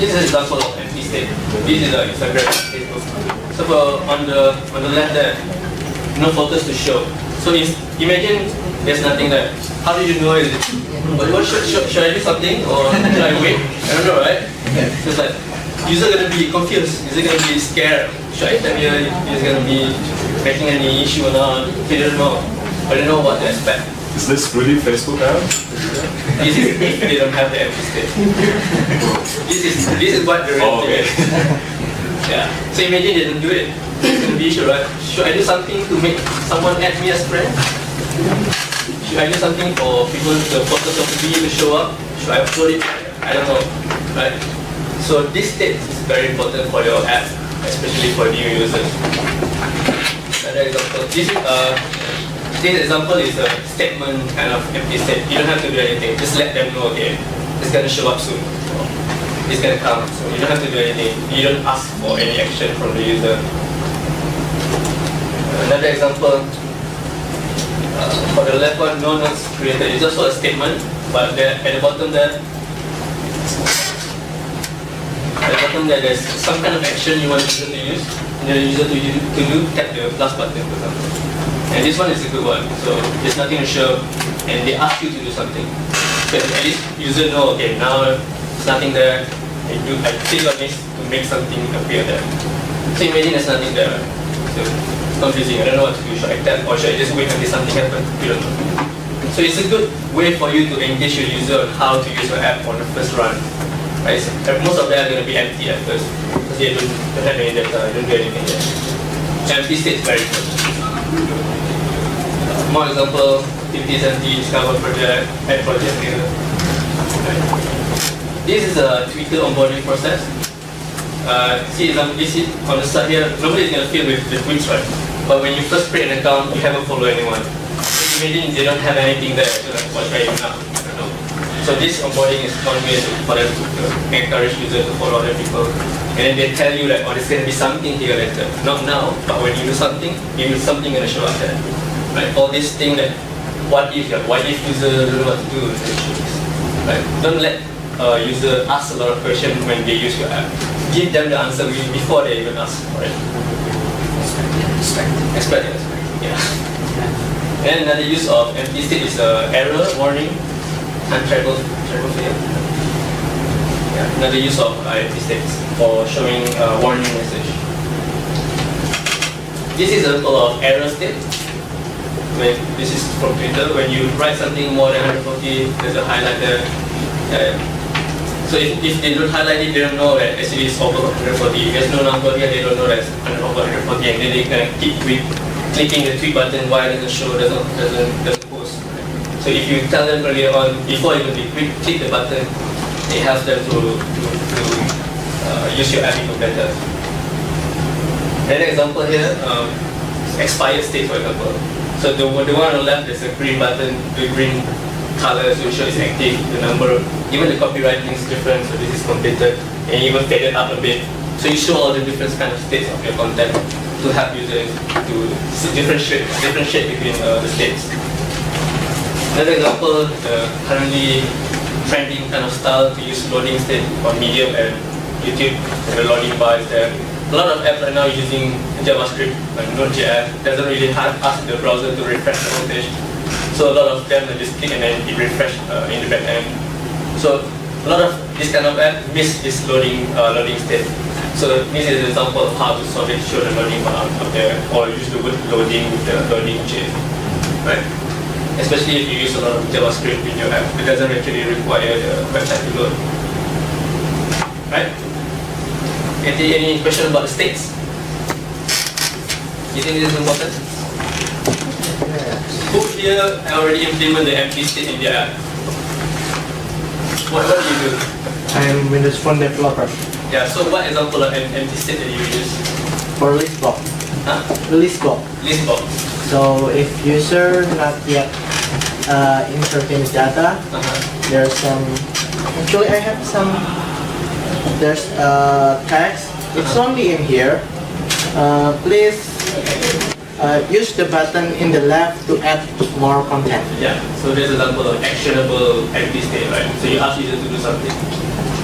this is an example of empty state. This is Instagram, Facebook. So on the left there, no photos to show. So imagine there's nothing there. How do you know is it? Should I do something or should I wait? I don't know, right? So it's like user gonna be confused. User gonna be scared. Should I tell you? Is gonna be making any issue or not? They don't know. I don't know what to expect. Is this really Facebook app? This is if they don't have the empty state. This is what the real thing is. Yeah. So imagine they don't do it. It's gonna be issue, right? Should I do something to make someone add me as friend? Should I do something for people the photos of me to show up? Should I upload it? I don't know. Right? So this state is very important for your app, especially for new users. Another example. This example is a statement kind of empty state. You don't have to do anything. Just let them know, okay, it's going to show up soon. It's going to come. So you don't have to do anything. You don't ask for any action from the user. Another example, for the left one, no notes created. It's also a statement, but at the bottom there, there's some kind of action you want the user to use. And the user to do, tap the plus button, for example. And this one is a good one. So there's nothing to show, and they ask you to do something. So at least user know, okay, now there's nothing there. I click on this to make something appear there. So imagine there's nothing there. So it's confusing. I don't know what to do. Should I tap or should I just wait until something happens? You don't know. So it's a good way for you to engage your user on how to use your app on the first run. Right? So most of them are going to be empty at first because they don't have any data. They don't do anything yet. Empty state is very good. More example, activities empty, discover project, add project here. This is a Twitter onboarding process. See this is on the side here, nobody is going to fill with the tweets, right? But when you first create an account, you haven't followed anyone. So imagine they don't have anything there, so like, what should I do now? I don't know. So this onboarding is one way for them to encourage users to follow other people. And then they tell you like, oh, there's going to be something here later. Not now, but when you do something, something going to show up there. Right? All these things that, what if user don't know what to do, right? Don't let user ask a lot of questions when they use your app. Give them the answer before they even ask for it. Expect it. Yeah. And another use of empty state is error warning and travel fail. Yeah. Another use of empty states for showing warning message. This is an example of error state. This is from Twitter. When you write something more than 140, there's a highlighter. So if they don't highlight it, they don't know that actually it's over 140. If there's no number here, they don't know that it's over 140, and then they can keep clicking the tweet button while it doesn't show, doesn't post. So if you tell them earlier on, before even they click the button, it helps them to use your app even better. Another example here, expired state, for example. So the one on the left is a green button, the green color, so it shows it's active, the number, even the copyright is different, so this is completed, and even faded up a bit. So you show all the different kind of states of your content to help users to differentiate between the states. Another example, currently trending kind of style to use loading state on Medium and YouTube, and the loading bar is there. A lot of apps right now using JavaScript and Node.js doesn't really ask the browser to refresh the whole page. So a lot of them just click and then it refresh in the back end. So a lot of this kind of app miss this loading state. So this is an example of how to solve it, show the loading bar up there, or use the word loading with the loading chain, right? Especially if you use a lot of JavaScript in your app, it doesn't actually require the website to load, right? Any question about the states? You think this is important? Who here already implement the empty state in their app? What do you do? I am Windows Phone developer. Yeah, so what example of empty state that you use? For list block. Huh? List block. List box. So if user not yet insert any data, there's some, actually I have some, there's text, it's only in here. Please use the button in the left to add more content. Yeah, so there's an example of actionable empty state, right? So you ask user to do something,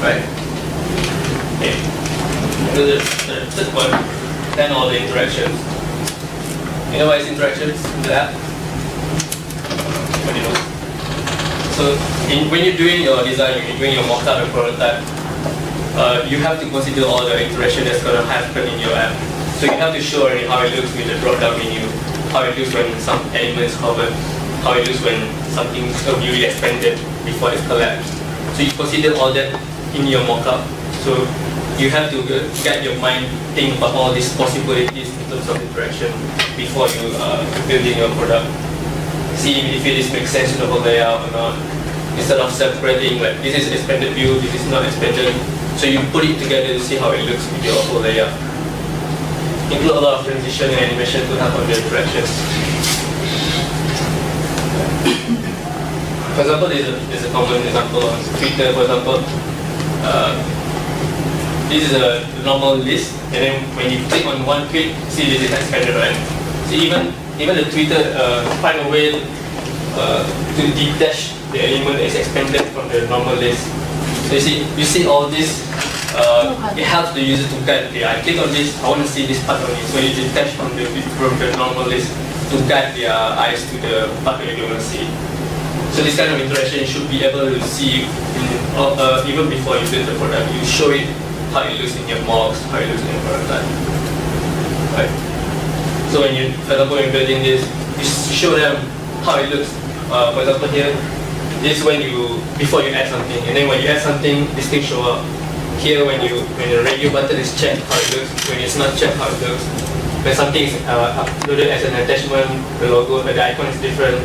right? Okay. The third one, then all the interactions. You know what is interactions in the app? What do you know? So when you're doing your design, when you're doing your mock-up and prototype, you have to consider all the interaction that's going to happen in your app. So you have to show already how it looks with the drop-down menu, how it looks when some element is covered, how it looks when something is really expanded before it's collapsed. So you consider all that in your mock-up. So you have to get your mind think about all these possibilities in terms of interaction before you building your product. See if it makes sense to the whole layout or not. Instead of separating like this is expanded view, this is not expanded. So you put it together to see how it looks with your whole layout. Include a lot of transition and animation to help on the interactions. For example, there's a common example on Twitter, for example. This is a normal list, and then when you click on one tweet, see this is expanded, right? So even the Twitter find a way to detach the element that is expanded from the normal list. So you see all this, it helps the user to guide, okay, I click on this, I want to see this part only. So you detach from the normal list to guide their eyes to the part that you want to see. So this kind of interaction you should be able to see even before you build the product. You show it how it looks in your mocks, how it looks in your prototype. Right? So when you, for example, when you're building this, you show them how it looks. For example here, this is when before you add something, and then when you add something, this thing show up. Here when the radio button is checked, how it looks. When it's not checked, how it looks. When something is uploaded as an attachment, the logo, the icon is different,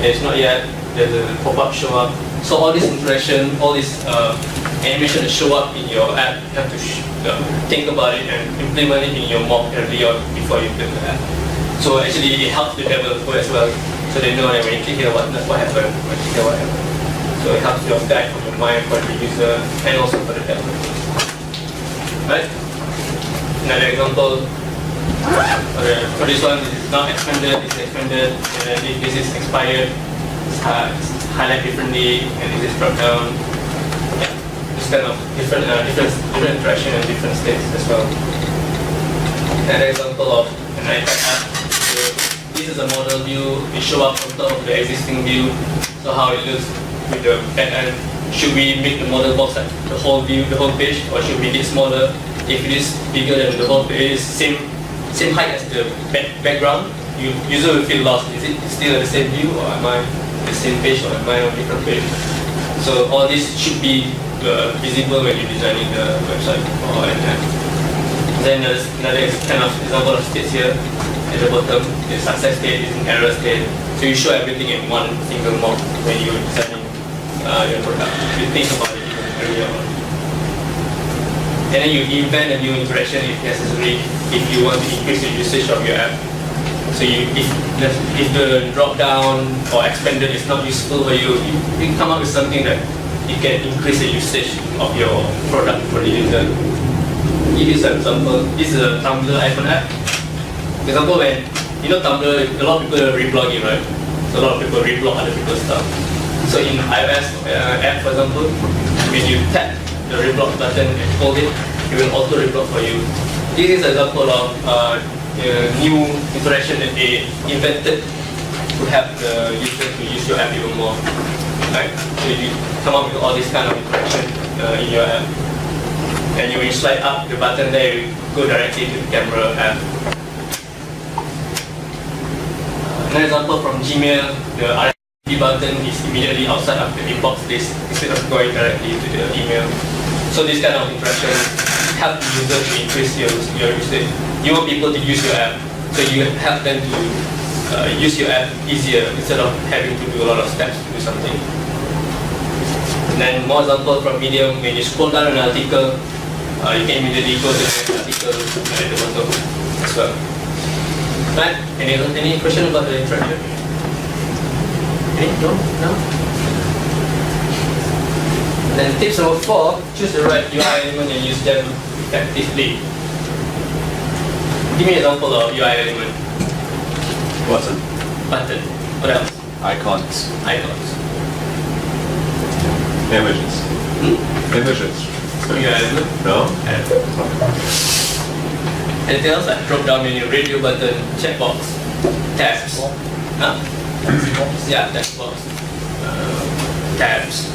and it's not yet, there's a pop-up show up. So all this interaction, all this animation that show up in your app, you have to think about it and implement it in your mock early on before you build the app. So actually it helps the developer as well. So they know that when you click here, what happened, when you click here, what happened. So it helps your guide for your mind, for the user, and also for the developer. Right? Another example. Okay, for this one, this is not expanded, this is expanded, and if this is expired, it's highlight differently, and this is dropped down. Yeah, this kind of different interaction and different states as well. Another example of an iPad app. This is a model view, it shows up on top of the existing view. So how it looks with the back end. Should we make the model box like the whole view, the whole page, or should we make it smaller? If it is bigger than the whole page, same height as the background, user will feel lost. Is it still the same view, or am I on the same page, or am I on a different page? So all this should be visible when you're designing the website or an app. Then there's another kind of example of states here. At the bottom, the success state is an error state. So you show everything in one single mock when you're designing your product. You think about it even earlier on. And then you invent a new interaction if necessary, if you want to increase the usage of your app. So if the drop down or expanded is not useful for you, you come up with something that you can increase the usage of your product for the user. Give you some example. This is a Tumblr iPhone app. For example, when you know Tumblr, a lot of people reblog it, right? So a lot of people reblog other people's stuff. So in iOS app, for example, when you tap the reblog button and hold it, it will auto reblog for you. This is an example of new interaction that they invented to help the user to use your app even more. Right? So you come up with all this kind of interaction in your app. And when you slide up the button there, you go directly to the camera app. Another example from Gmail, the RSVP button is immediately outside of the inbox list instead of going directly to the email. So this kind of interaction helps the user to increase your usage. You want people to use your app, so you help them to use your app easier instead of having to do a lot of steps to do something. And then more example from Medium, when you scroll down an article, you can immediately go to the next article at the bottom as well. Right? Any question about the interaction? Any? No? No? Then tips number 4, choose the right UI element and use them effectively. Give me an example of UI element. Button. Button. What else? Icons. Icons. Images. Hmm? Images. New element. No? Anything else like drop down menu, radio button, checkbox, tabs. Huh? Yeah, text box. Tabs,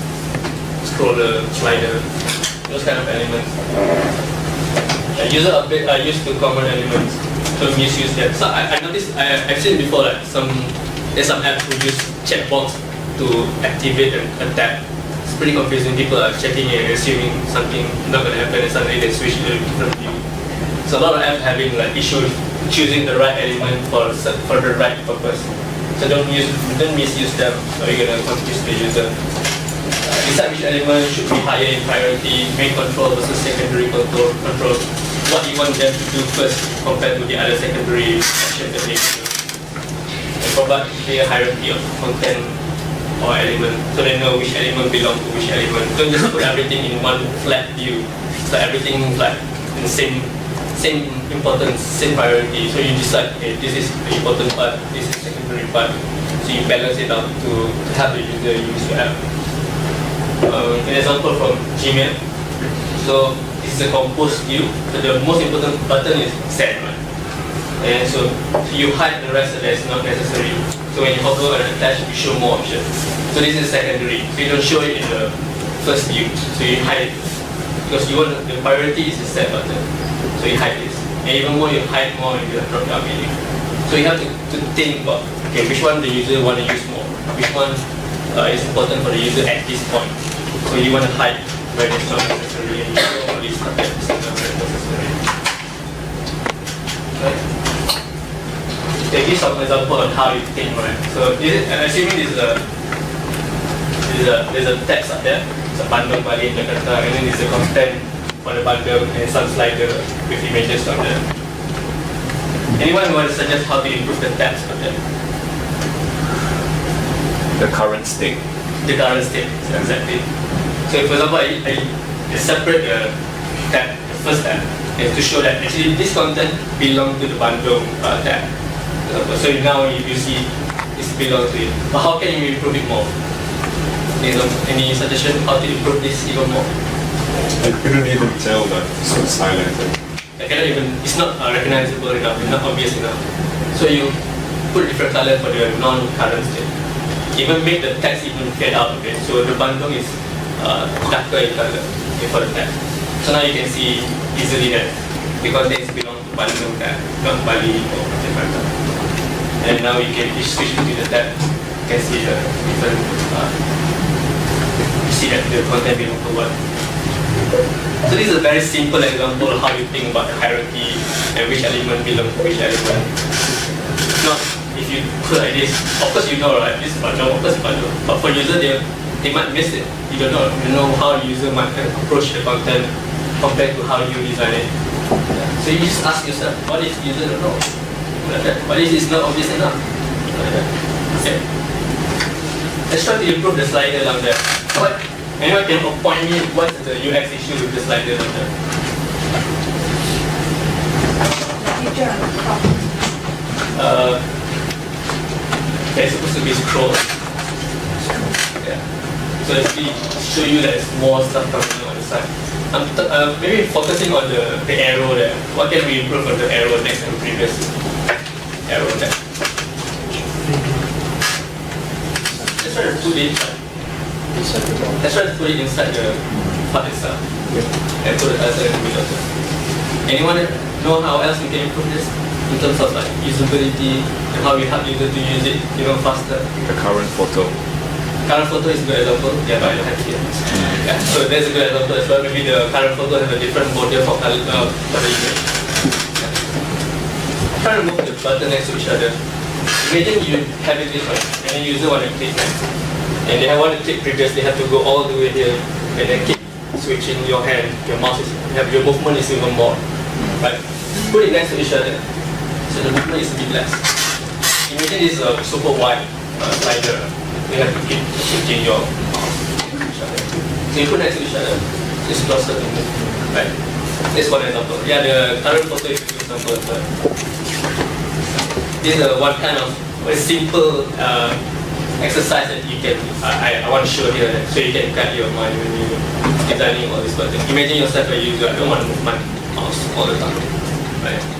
scroller, slider, those kind of elements. User update are used to common elements, so misuse them. So I noticed, I've seen before that there's some apps who use checkbox to activate a tab. It's pretty confusing. People are checking and assuming something not going to happen, and suddenly they switch to a different view. So a lot of apps having like issues choosing the right element for the right purpose. So don't misuse them, or you're gonna confuse the user. Decide which element should be higher in priority, main control versus secondary control. What you want them to do first compared to the other secondary actions that they do. And provide clear hierarchy of content or element, so they know which element belongs to which element. Don't just put everything in one flat view. So everything like in the same importance, same priority. So you decide, okay, this is the important part, this is secondary part. So you balance it out to help the user use your app. An example from Gmail. So this is a compose view. So the most important button is send, right? And so you hide the rest that is not necessary. So when you hover and attach, you show more options. So this is secondary. So you don't show it in the first view. So you hide it because you want the priority is the set button. So you hide this, and even more you hide more in the drop down menu. So you have to think about, okay, which one the user want to use more, which one is important for the user at this point. So you want to hide when it's not necessary, and you show all these stuff that is not necessary. Right? Okay, give some example on how you think, right? So this is, and assuming there's a text up there, it's a bundle balik Jakarta, and then there's a content for the bundle and some slider with images on there. Anyone who want to suggest how to improve the tabs on there? The current state. The current state, exactly. So for example, I separate the tab, the first tab, and to show that actually this content belongs to the bundle tab. So now you see this belongs to it. But how can you improve it more? Any suggestion how to improve this even more? I couldn't even tell that this was highlighted. I cannot even, it's not recognizable enough, it's not obvious enough. So you put different color for the non-current state. Even make the text even fade out a bit. So the bundle is darker in color for the text. So now you can see easily that because this belongs to bundle tab, not Bali or Jakarta. And now you can switch between the tab. You can see the different, you see that the content belongs to what. So this is a very simple example of how you think about the hierarchy and which element belongs to which element. Not if you put like this, of course you know, right, this is bundle, of course it's bundle. But for user, they might miss it. You don't know how the user might approach the content compared to how you design it. So you just ask yourself, what if user don't know? What if it's not obvious enough? Okay. Let's try to improve the slider down there. Anyone can point me what's the UX issue with the slider down there? Okay, it's supposed to be scroll. Yeah. So let's show you that there's more stuff coming on the side. Maybe focusing on the arrow there. What can we improve on the arrow next to the previous arrow there? Let's try to put it inside. Let's try to put it inside the part itself. And put the cursor in the middle. Anyone know how else we can improve this? In terms of like usability and how we help users to use it even faster. The current photo. Current photo is a good example. Yeah, but I don't have it here. Yeah, so there's a good example as well. Maybe the current photo has a different border for the image. Try to move the button next to each other. Imagine you have it this way, and the user want to click next. And they want to click previous, they have to go all the way here, and then keep switching your hand, your mouse is, your movement is even more. But put it next to each other, so the movement is a bit less. Imagine this is a super wide slider. You have to keep switching your mouse next to each other. So you put next to each other, it's closer to move. Right? This is one example. Yeah, the current photo is a good example as well. This is one kind of very simple exercise that you can, I want to show here, that, so you can guide your mind when you designing all this. But imagine yourself where you do, I don't want to move my mouse all the time, right?